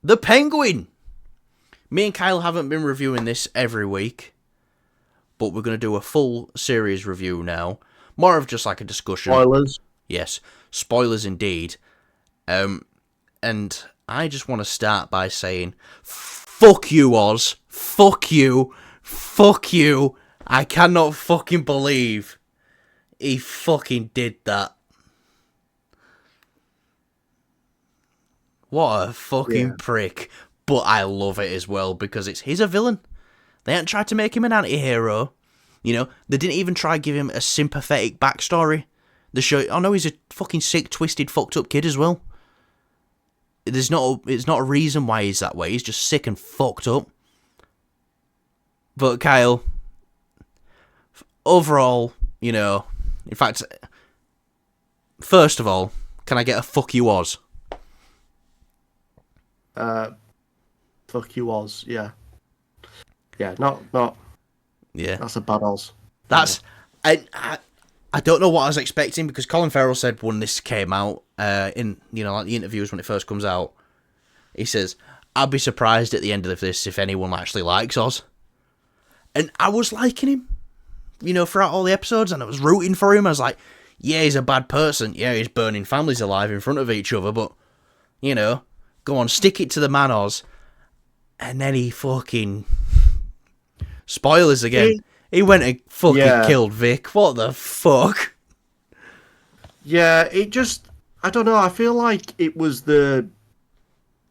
The Penguin! Me and Kyle haven't been reviewing this every week, but we're going to do a full series review now. More of just like a discussion. Spoilers. Yes, spoilers indeed. And I just want to start by saying, fuck you, Oz. Fuck you. Fuck you. I cannot fucking believe he fucking did that. What a fucking prick. But I love it as well because he's a villain. They haven't tried to make him an anti-hero. You know, they didn't even try to give him a sympathetic backstory. They show, oh no, he's a fucking sick, twisted, fucked up kid as well. It's not a reason why he's that way. He's just sick and fucked up. But Kyle, overall, you know, in fact, first of all, can I get a fuck you, Oz? Fuck you, Oz. Yeah. Yeah, not. Yeah. That's a bad Oz. That's... I don't know what I was expecting because Colin Farrell said when this came out, in, you know, like the interviews when it first comes out, he says, I'd be surprised at the end of this if anyone actually likes Oz. And I was liking him, you know, throughout all the episodes, and I was rooting for him. I was like, yeah, he's a bad person. Yeah, he's burning families alive in front of each other, but, you know, go on, stick it to the man, Oz. And then he fucking... Spoilers again. He went and fucking killed Vic. What the fuck? Yeah, it just... I don't know, I feel like it was the...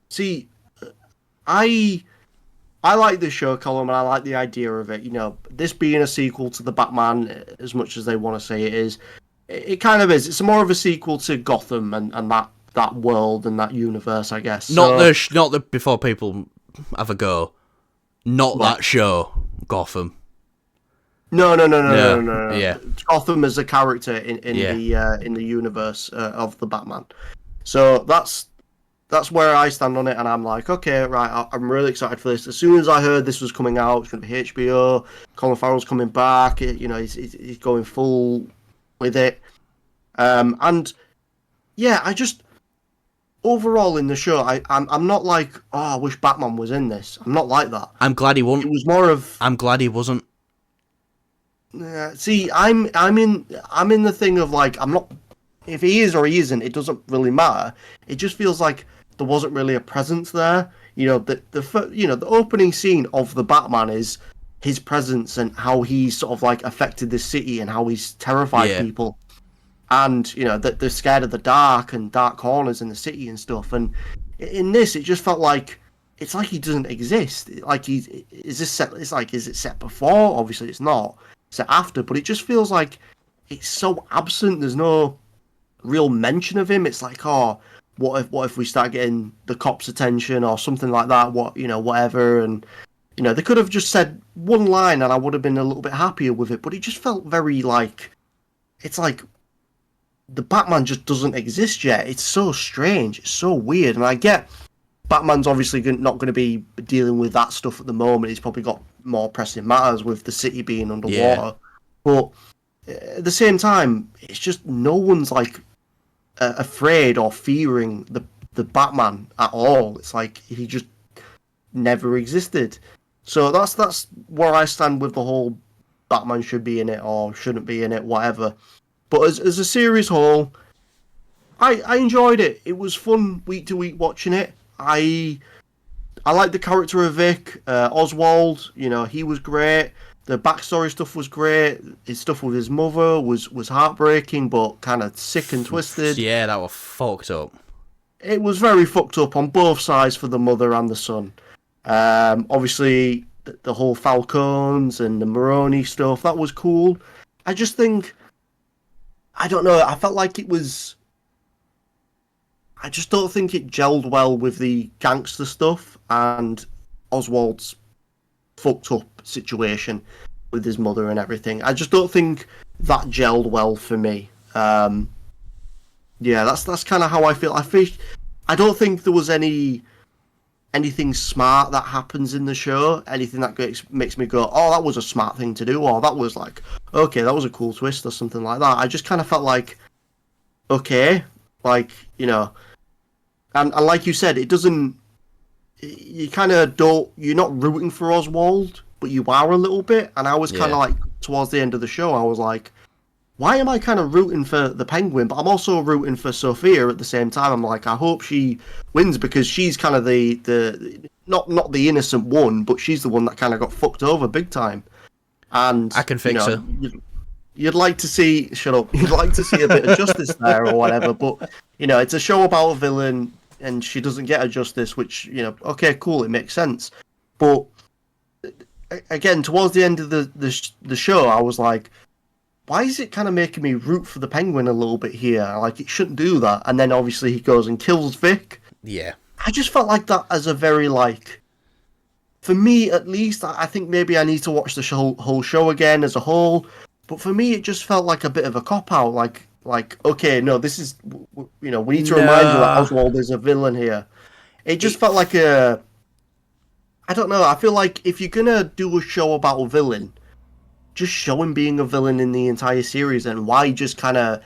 See, I like the show, Colin, and I like the idea of it. You know, this being a sequel to the Batman, as much as they want to say it is, it kind of is. It's more of a sequel to Gotham and that world and that universe, I guess. Not the before people have a go. Not what? That show, Gotham. No. Yeah. Gotham as a character in the universe of the Batman. So that's where I stand on it, and I'm like, okay, right, I'm really excited for this. As soon as I heard this was coming out, it's going to be HBO. Colin Farrell's coming back. You know, he's going full with it. And yeah, I just overall in the show, I'm not like, oh, I wish Batman was in this. I'm not like that. I'm glad he wasn't. It was more of, I'm glad he wasn't. See, I'm in the thing of like, I'm not. If he is or he isn't, it doesn't really matter. It just feels like there wasn't really a presence there. You know, the opening scene of the Batman is his presence and how he's sort of like affected the city and how he's terrified people. And, you know, that they're scared of the dark and dark corners in the city and stuff. And in this, it just felt like it's like he doesn't exist. Like is this set? It's like, is it set before? Obviously, it's not set after. But it just feels like it's so absent. There's no real mention of him. It's like, oh, what if we start getting the cops' attention or something like that? Whatever. And you know, they could have just said one line, and I would have been a little bit happier with it. But it just felt very like, it's like, the Batman just doesn't exist yet. It's so strange. It's so weird. And I get Batman's obviously not going to be dealing with that stuff at the moment. He's probably got more pressing matters with the city being underwater. Yeah. But at the same time, it's just no one's like afraid or fearing the Batman at all. It's like he just never existed. So that's where I stand with the whole Batman should be in it or shouldn't be in it, whatever. But as a series whole, I enjoyed it. It was fun week to week watching it. I like the character of Vic. Oswald, you know, he was great. The backstory stuff was great. His stuff with his mother was heartbreaking, but kind of sick and twisted. Yeah, that was fucked up. It was very fucked up on both sides for the mother and the son. Obviously, the whole Falcones and the Maroni stuff, that was cool. I just think, I don't know, I felt like it was... I just don't think it gelled well with the gangster stuff and Oswald's fucked up situation with his mother and everything. I just don't think that gelled well for me. Yeah, that's kind of how I feel. I don't think there was anything smart that happens in the show, anything that makes me go, oh, that was a smart thing to do, or that was like, okay, that was a cool twist or something like that. I just kind of felt like, okay, like, you know, and like you said, it doesn't you kind of don't, you're not rooting for Oswald, but you are a little bit. And I was kind Yeah. of like, towards the end of the show, I was like, why am I kind of rooting for the Penguin, but I'm also rooting for Sophia at the same time. I'm like, I hope she wins because she's kind of the not the innocent one, but she's the one that kind of got fucked over big time. And I can fix her. You'd like to see, shut up. You'd like to see a bit of justice there or whatever, but it's a show about a villain, and she doesn't get a justice, which okay, cool, it makes sense. But again, towards the end of the show, I was like, why is it kind of making me root for the Penguin a little bit here? Like, it shouldn't do that. And then obviously he goes and kills Vic. Yeah. I just felt like that as a very, like, for me at least, I think maybe I need to watch the whole show again as a whole. But for me, it just felt like a bit of a cop-out. Like, okay, no, this is, we need to remind you that Oswald is a villain here. It just felt like I don't know, I feel like if you're going to do a show about a villain, just show him being a villain in the entire series, and why just kind of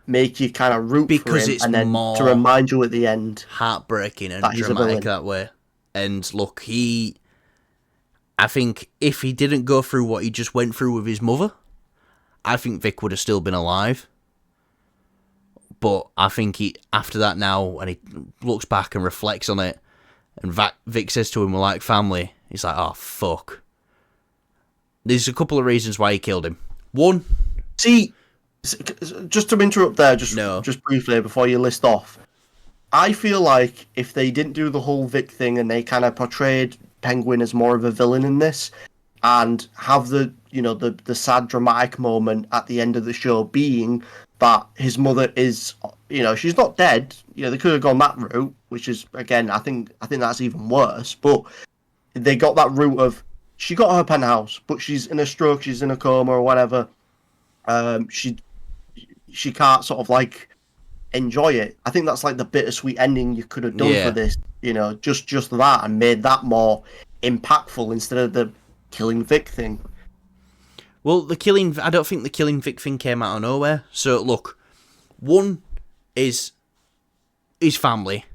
make you kind of root because for him, it's and then more to remind you at the end heartbreaking and that he's a dramatic villain. that way. And look, I think if he didn't go through what he just went through with his mother, I think Vic would have still been alive. But I think after that now, and he looks back and reflects on it, and Vic says to him, we're like family, he's like, oh, fuck. There's a couple of reasons why he killed him. One... See, just to interrupt there, just briefly before you list off, I feel like if they didn't do the whole Vic thing and they kind of portrayed Penguin as more of a villain in this, and have the sad dramatic moment at the end of the show being that his mother is, she's not dead. They could have gone that route, which is, again, I think that's even worse. But they got that route of, she got her penthouse, but she's in a stroke, she's in a coma or whatever. She can't sort of like enjoy it. I think that's like the bittersweet ending you could have done for this. Just that, and made that more impactful instead of the killing Vic thing. Well, I don't think the killing Vic thing came out of nowhere. So look, one is his family,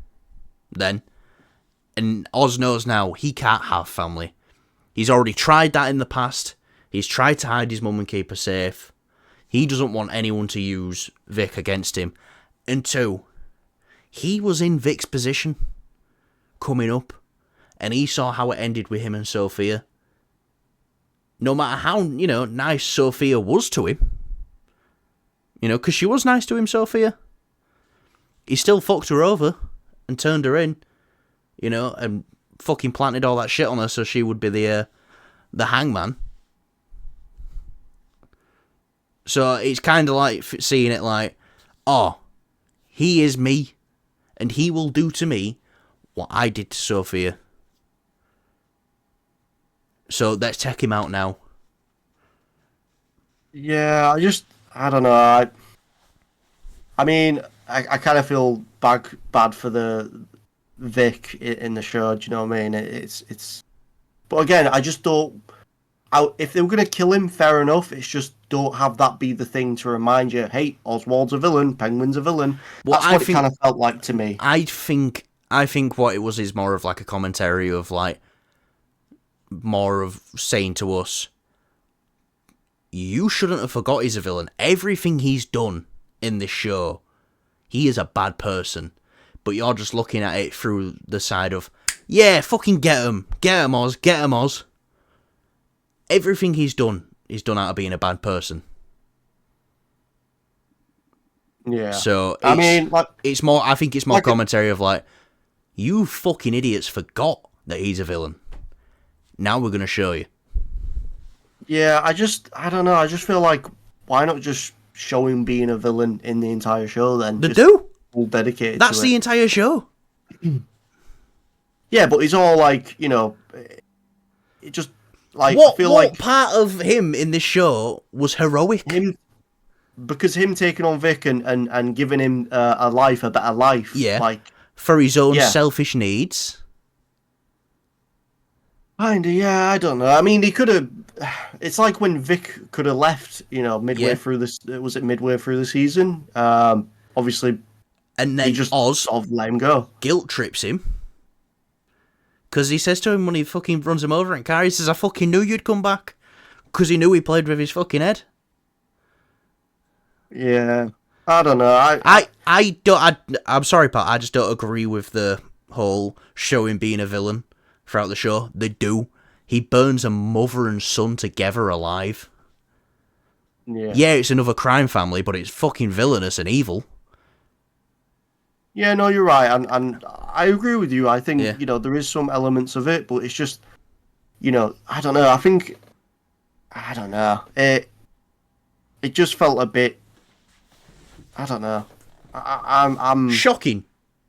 then, and Oz knows now he can't have family. He's already tried that in the past. He's tried to hide his mum and keep her safe. He doesn't want anyone to use Vic against him. And two, he was in Vic's position coming up, and he saw how it ended with him and Sophia. No matter how, nice Sophia was to him, because she was nice to him, Sophia, he still fucked her over and turned her in, and fucking planted all that shit on her so she would be the hangman. So it's kind of like seeing it like, oh, he is me, and he will do to me what I did to Sophia. So let's take him out now. Yeah, I don't know. I mean, I kind of feel bad for the Vic in the show. Do you know what I mean? It's. But again, I just don't. If they were gonna kill him, fair enough. It's just don't have that be the thing to remind you. Hey, Oswald's a villain. Penguin's a villain. Well, That's what it kind of felt like to me. I think what it was is more of like a commentary of like, more of saying to us, you shouldn't have forgot he's a villain. Everything he's done in this show, he is a bad person. But you're just looking at it through the side of, yeah, fucking get him, Oz, get him, Oz. Everything he's done out of being a bad person. Yeah. So I mean, like, it's more. I think it's more like commentary of like, you fucking idiots forgot that he's a villain. Now we're gonna show you. Yeah, I don't know. I just feel like, why not just show him being a villain in the entire show then? They just do. All dedicated. That's to the it. entire show. Yeah, but he's all like, it just like What I feel like part of him in this show was heroic? because him taking on Vic and giving him a better life. Yeah. Like, For his own Yeah. selfish needs. kinda, yeah, I don't know. I mean, he could have. It's like when Vic could have left, midway Yeah. through this. Was it midway through the season? Obviously, And then he just Oz sort of let him go. guilt trips him. Because he says to him when he fucking runs him over in car, he says, I fucking knew you'd come back. Because he knew he played with his fucking head. Yeah. I don't know. I'm sorry, Pat, I just don't agree with the whole show him being a villain throughout the show. They do. He burns a mother and son together alive. Yeah, it's another crime family, but it's fucking villainous and evil. Yeah, no, you're right, and I agree with you. I think, there is some elements of it, but it's just, I don't know. I don't know. It just felt a bit, I don't know. I'm shocking,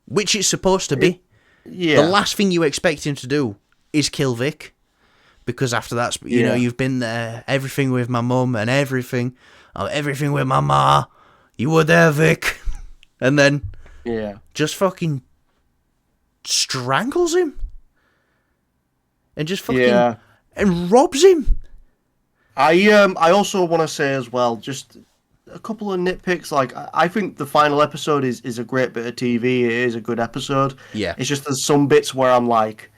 which it's supposed to be. Yeah. The last thing you expect him to do is kill Vic. Because after that, you've been there, everything with my mum and everything with my ma. You were there, Vic. And then, just fucking strangles him. And just fucking, and robs him. I also want to say as well, just a couple of nitpicks. Like, I think the final episode is a great bit of TV. It is a good episode. Yeah. It's just there's some bits where I'm like,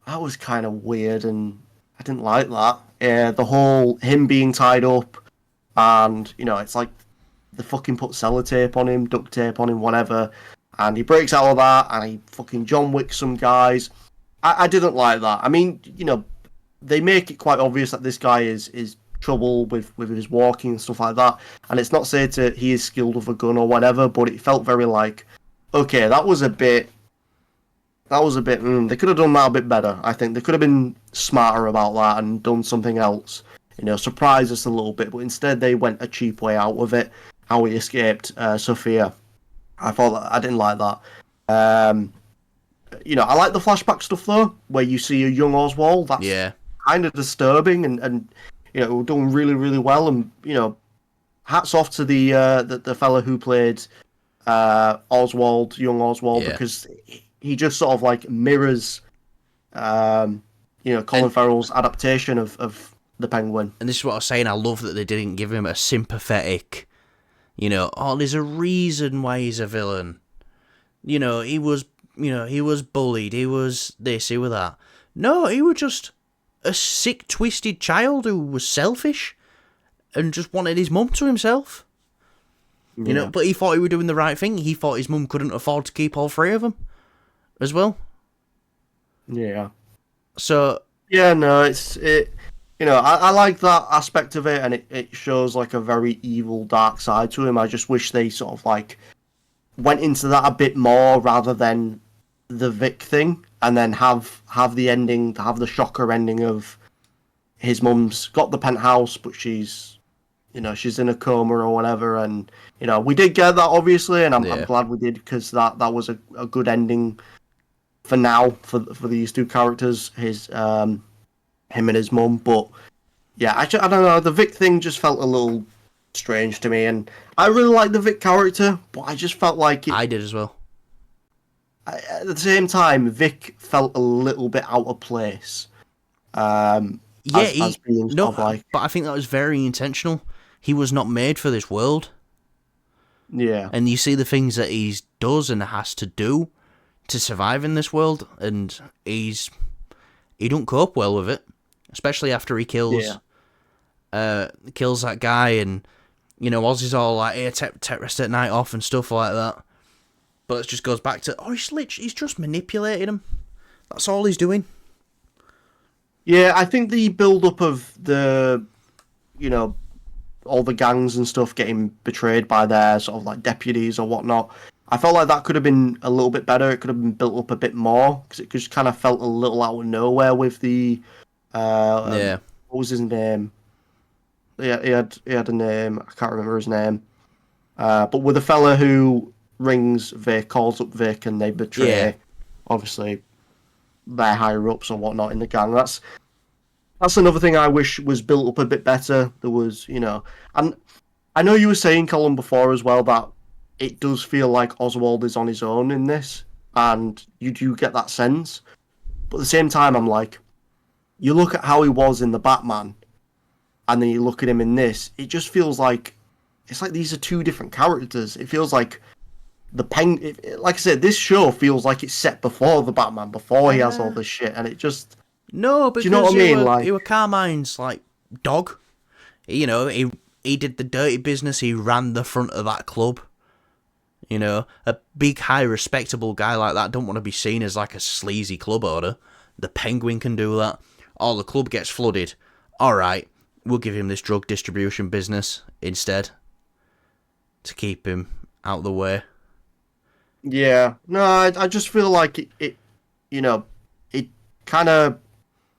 that was kind of weird, and I didn't like that. The whole him being tied up, and it's like they fucking put sellotape on him, duct tape on him, whatever, and he breaks out of that, and he fucking John Wicks some guys. I didn't like that. I mean, they make it quite obvious that this guy is trouble with his walking and stuff like that, and it's not said to he is skilled with a gun or whatever, but it felt very like, okay, that was a bit. They could have done that a bit better. I think they could have been smarter about that and done something else. Surprise us a little bit. But instead, they went a cheap way out of it. How he escaped Sophia. I didn't like that. I like the flashback stuff though, where you see a young Oswald. That's kind of disturbing, and we're doing really, really well. And hats off to the fella who played Oswald, young Oswald, because he just sort of like mirrors, Colin Farrell's adaptation of the Penguin. And this is what I was saying. I love that they didn't give him a sympathetic, there's a reason why he's a villain. He was bullied. He was this, he was that. No, he was just a sick, twisted child who was selfish and just wanted his mum to himself. But he thought he was doing the right thing. He thought his mum couldn't afford to keep all three of them as well. Yeah. So I like that aspect of it, and it shows like a very evil, dark side to him. I just wish they sort of like went into that a bit more rather than the Vic thing, and then have the ending, have the shocker ending of his mum's got the penthouse, but she's in a coma or whatever, and we did get that obviously, and I'm glad we did, because that was a good ending for now for these two characters, him and his mum. But I don't know, the Vic thing just felt a little strange to me, and I really like the Vic character, but I just felt like I did as well. At the same time, Vic felt a little bit out of place. But I think that was very intentional. He was not made for this world. Yeah. And you see the things that he does and has to do to survive in this world, and he don't cope well with it, especially after he kills that guy, and Ozzy's all like, "Hey, take rest at night off" and stuff like that. But it just goes back to, he's just manipulating him. That's all he's doing. Yeah, I think the build-up of the, all the gangs and stuff getting betrayed by their sort of like deputies or whatnot, I felt like that could have been a little bit better. It could have been built up a bit more, because it just kind of felt a little out of nowhere with the, what was his name? Yeah, he had a name. I can't remember his name. But with the fella who rings Vic, calls up Vic, and they betray, obviously, their higher ups or whatnot in the gang. That's another thing I wish was built up a bit better. There was, and I know you were saying, Colin, before as well, that it does feel like Oswald is on his own in this, and you do get that sense. But at the same time, I'm like, you look at how he was in the Batman, and then you look at him in this, it just feels like, it's like these are two different characters. It feels like like I said, this show feels like it's set before the Batman, before he has all this shit, and it just. No, Do you know because what I mean? Like, he were Carmine's like dog. You know, he did the dirty business. He ran the front of that club. You know, a big, high, respectable guy like that don't want to be seen as like a sleazy club owner. The Penguin can do that. Oh, the club gets flooded. All right, we'll give him this drug distribution business instead to keep him out of the way. yeah, no, I just feel like you know, it kind of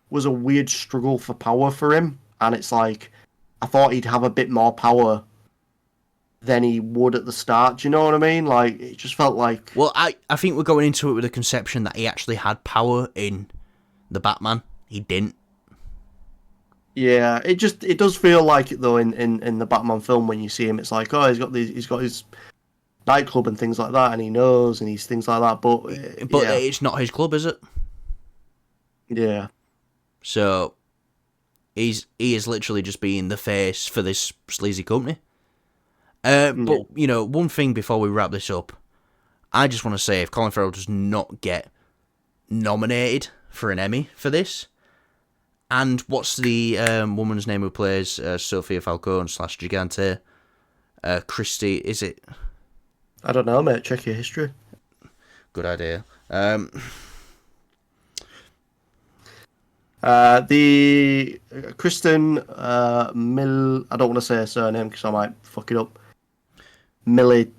was a weird struggle for power for him, and it's like I thought he'd have a bit more power than he would at the start. Do you know what I mean? Like it just felt like. Well, I think we're going into it with the conception that he actually had power in the Batman. He didn't. Yeah, it does feel like it though in the Batman film when you see him, it's like he's got his nightclub and things like that, and he knows and he's things like that. But yeah, it's not his club, is it? yeah, So he is literally just being the face for this sleazy company. But you know, one thing before we wrap this up, I just want to say if Colin Farrell does not get nominated for an Emmy for this, and what's the woman's name who plays Sophia Falcone / Gigante? Christy, is it? I don't know, mate. Check your history. Good idea. The Kristen Mill. I don't want to say her surname because I might fuck it up. Milotti.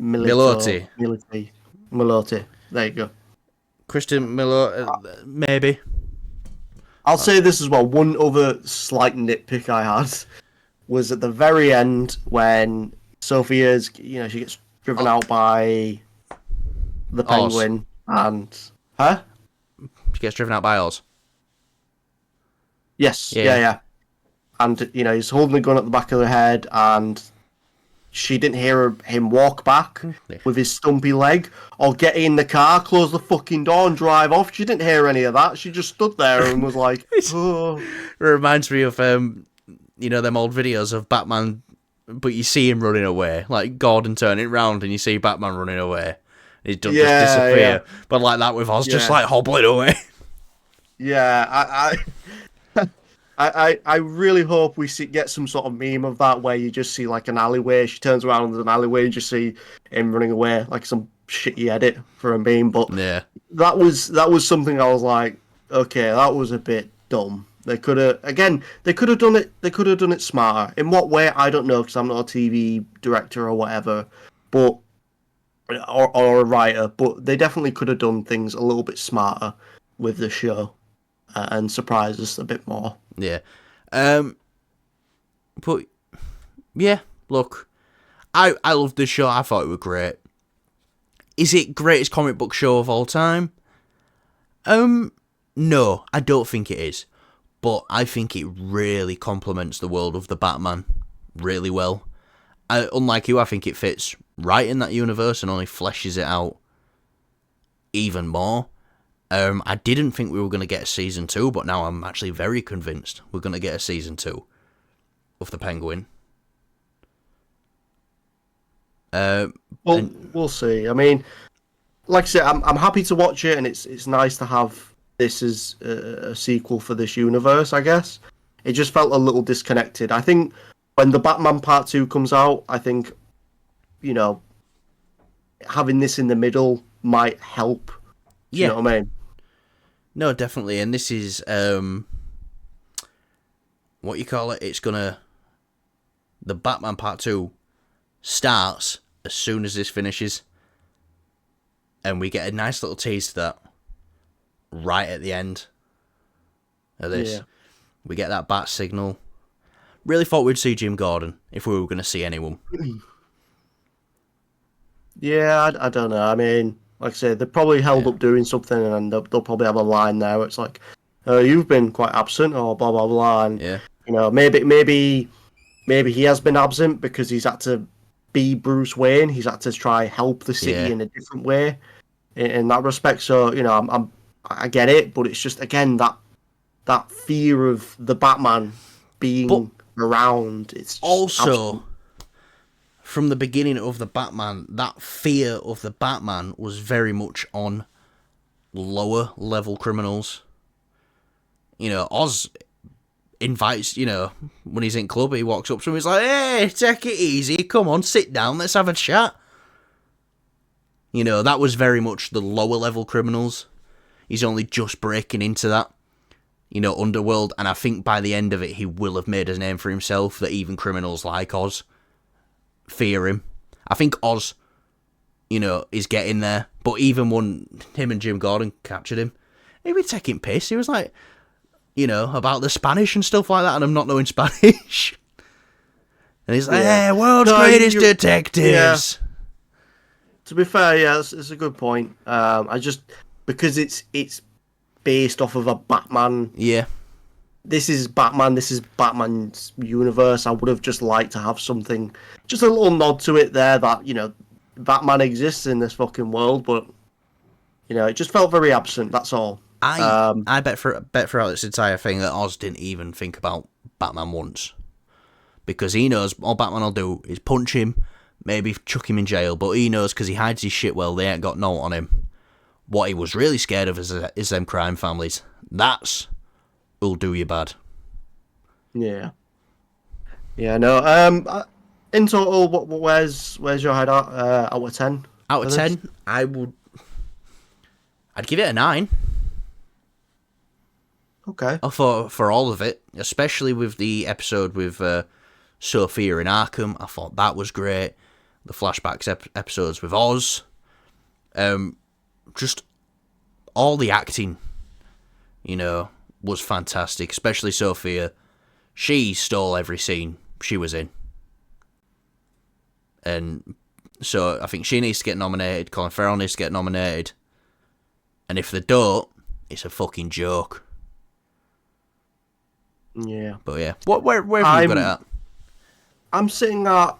Milotti. There you go. Kristen Miller, maybe. I'll say this as well. One other slight nitpick I had was at the very end when Sophia's, she gets driven out by the Penguin and She gets driven out by Oz. Yes, yeah. And he's holding the gun at the back of the head, and she didn't hear him walk back with his stumpy leg, or get in the car, close the fucking door, and drive off. She didn't hear any of that. She just stood there and was like, "Oh." It reminds me of them old videos of Batman, but you see him running away, like Gordon turning around, and you see Batman running away. He doesn't just disappear, but like that with Oz, just like hobbling away. Yeah, I really hope we get some sort of meme of that where you just see like an alleyway. She turns around and there's an alleyway, and you just see him running away like some shitty edit for a meme. But yeah, that was something I was like, okay, that was a bit dumb. They could have done it. They could have done it smarter. In what way, I don't know, because I'm not a TV director or whatever, but or a writer. But they definitely could have done things a little bit smarter with the show and surprised us a bit more. Yeah. But yeah, look, I loved the show. I thought it was great. Is it greatest comic book show of all time? No, I don't think it is. But I think it really complements the world of the Batman really well. Unlike you, I think it fits right in that universe and only fleshes it out even more. I didn't think we were going to get a season 2, but now I'm actually very convinced we're going to get a season 2 of the Penguin. We'll see. I mean, like I said, I'm happy to watch it, and it's nice to have this as a sequel for this universe, I guess. It just felt a little disconnected. I think when the Batman Part 2 comes out, I think, having this in the middle might help. You know what I mean? No, definitely. And this is, what you call it? The Batman Part 2 starts as soon as this finishes. And we get a nice little tease to that right at the end of this. Yeah. We get that bat signal. Really thought we'd see Jim Gordon if we were going to see anyone. Yeah, I don't know. I mean, like I said, they're probably held up doing something, and they'll probably have a line there where it's like, you've been quite absent, or blah, blah, blah. And, maybe he has been absent because he's had to be Bruce Wayne. He's had to try help the city in a different way in that respect. So, I get it, but it's just, again, that fear of the Batman being around. It's also, from the beginning of the Batman, that fear of the Batman was very much on lower level criminals. You know, Oz invites, you know, when he's in club, he walks up to him, he's like, hey, take it easy, come on, sit down, let's have a chat. You know, that was very much the lower level criminals. He's only just breaking into that, you know, underworld, and I think by the end of it, he will have made a name for himself that even criminals like Oz fear him. I think Oz, you know, is getting there, but even when him and Jim Gordon captured him, he was taking piss. He was like, you know, about the Spanish and stuff like that, and I'm not knowing Spanish. And he's like, hey, world's greatest detectives. Yeah. To be fair, yeah, it's a good point. I just, because it's based off of a Batman. Yeah. This is Batman's universe. I would have just liked to have something, just a little nod to it there that, you know, Batman exists in this fucking world, but, you know, it just felt very absent, that's all. I bet throughout this entire thing that Oz didn't even think about Batman once. Because he knows all Batman will do is punch him, maybe chuck him in jail, but he knows because he hides his shit well, they ain't got no on him. What he was really scared of is them crime families. That's who'll do you bad. Yeah. Yeah, no. In total, where's your head at? Out of 10? Out of 10, I'd give it a 9. Okay. For all of it, especially with the episode with Sophia in Arkham, I thought that was great. The flashbacks episodes with Oz, just all the acting, you know, was fantastic. Especially Sophia, she stole every scene she was in, and so I think she needs to get nominated. Colin Farrell needs to get nominated, and if they don't, it's a fucking joke. Yeah. But yeah, where have you got it at? I'm sitting at,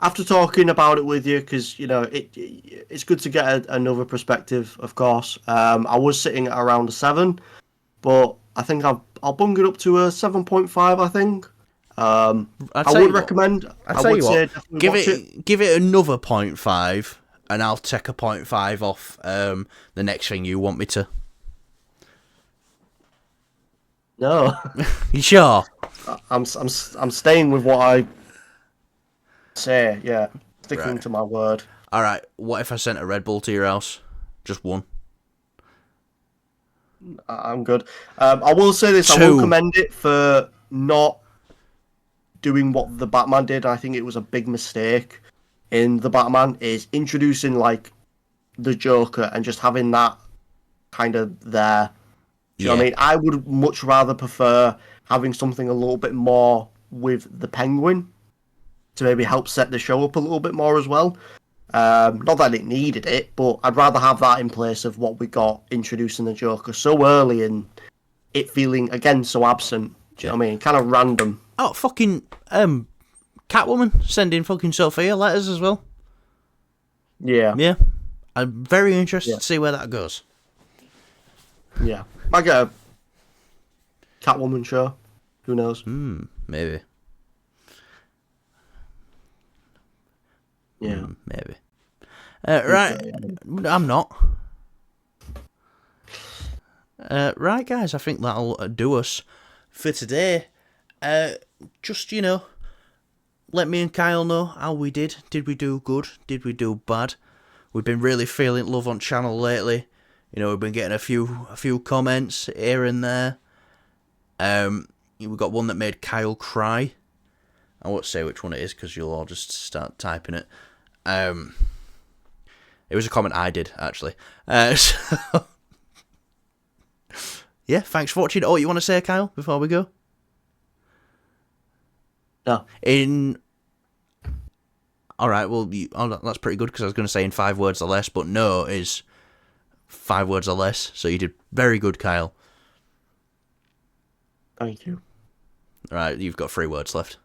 after talking about it with you, because, you know, it's good to get another perspective, of course. I was sitting at around a 7, but I think I'll bung it up to a 7.5, I think. I would recommend. I would say definitely watch it. Give it another 0.5, and I'll take a 0.5 off the next thing you want me to. No. You sure? I'm staying with what I say. Yeah, sticking to my word. All right. What if I sent a Red Bull to your house? Just one. I'm good. I will say this: 2. I will commend it for not doing what the Batman did. I think it was a big mistake in the Batman is introducing like the Joker and just having that kind of there. Do you know what I mean? I would much rather prefer having something a little bit more with the Penguin to maybe help set the show up a little bit more as well. Not that it needed it, but I'd rather have that in place of what we got introducing the Joker so early and it feeling, again, so absent. Do you know what I mean? Kind of random. Oh, fucking Catwoman sending fucking Sophia letters as well. Yeah. Yeah. I'm very interested to see where that goes. Yeah. Might get a Catwoman show. Who knows? Maybe. Yeah. Maybe. Right. I'm not. Right, guys. I think that'll do us for today. Just, you know, let me and Kyle know how we did. Did we do good? Did we do bad? We've been really feeling love on channel lately. You know, we've been getting a few comments here and there. We got one that made Kyle cry. I won't say which one it is because you'll all just start typing it. It was a comment I did, actually. So yeah, thanks for watching. Oh, you want to say, Kyle, before we go? No. Alright, well, that's pretty good because I was going to say in 5 words or less, but no is 5 words or less. So you did very good, Kyle. Thank you. Right, you've got 3 words left.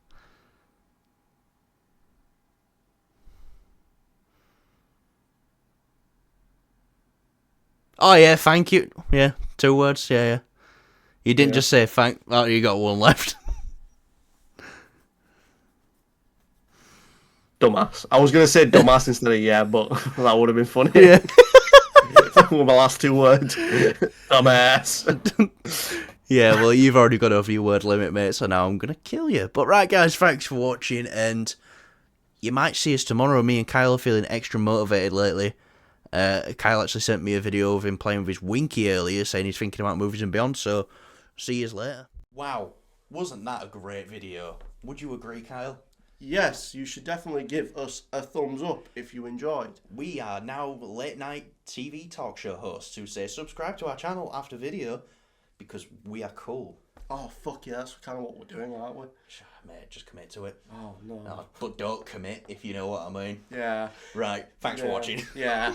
Oh, yeah, thank you. Yeah, 2 words, yeah. You didn't just say thank... Oh, you got 1 left. Dumbass. I was going to say dumbass instead of yeah, but that would have been funny. Yeah. With my last 2 words. Dumbass. Yeah, well, you've already got over your word limit, mate, so now I'm going to kill you. But right, guys, thanks for watching, and you might see us tomorrow. Me and Kyle are feeling extra motivated lately. Kyle actually sent me a video of him playing with his Winky earlier, saying he's thinking about movies and beyond, so see you later. Wow, wasn't that a great video? Would you agree, Kyle? Yes, you should definitely give us a thumbs up if you enjoyed. We are now late night TV talk show hosts who say subscribe to our channel after video because we are cool. Oh, fuck yeah, that's kind of what we're doing, aren't we? Mate, just commit to it. Oh, no. But don't commit, if you know what I mean. Yeah. Right, thanks for watching. Yeah.